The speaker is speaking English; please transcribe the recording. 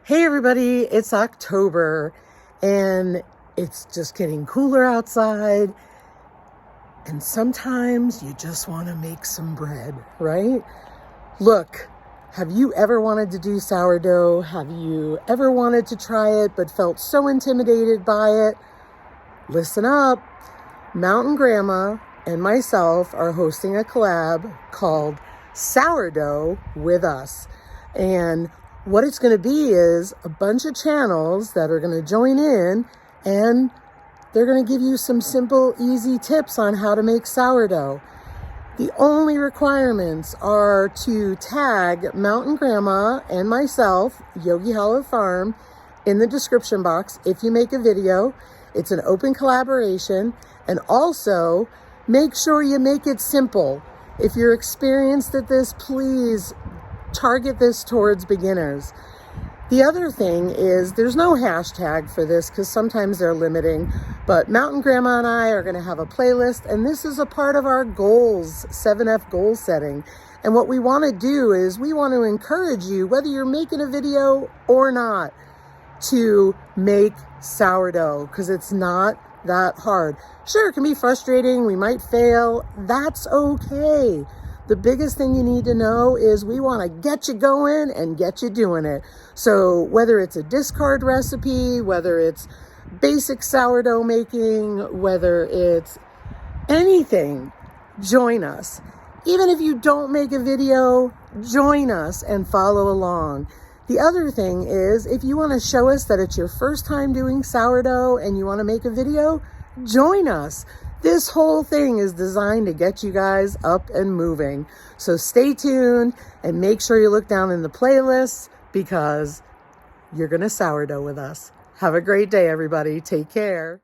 Hey everybody, it's October and it's just getting cooler outside, and sometimes you just want to make some bread, right? Look, have you ever wanted to do sourdough? Have you ever wanted to try it but felt so intimidated by it? Listen up. Mountain Grandma and myself are hosting a collab called Sourdough with Us. And what it's going to be is a bunch of channels that are going to join in, and they're going to give you some simple, easy tips on how to make sourdough. The only requirements are to tag Mountain Grandma and myself, Yogi Hollow Farm, in the description box if you make a video. It's an open collaboration, and also make sure you make it simple. If you're experienced at this, please target this towards beginners. The other thing is there's no hashtag for this because sometimes they're limiting, but Mountain Grandma and I are going to have a playlist, and this is a part of our goals, 7F goal setting. And what we want to do is we want to encourage you, whether you're making a video or not, to make sourdough, because it's not that hard. Sure, it can be frustrating. We might fail. That's okay. The biggest thing you need to know is we want to get you going and get you doing it. So whether it's a discard recipe, whether it's basic sourdough making, whether it's anything, join us. Even if you don't make a video, join us and follow along. The other thing is, if you want to show us that it's your first time doing sourdough and you want to make a video, join us. This whole thing is designed to get you guys up and moving. So stay tuned and make sure you look down in the playlists, because you're going to sourdough with us. Have a great day, everybody. Take care.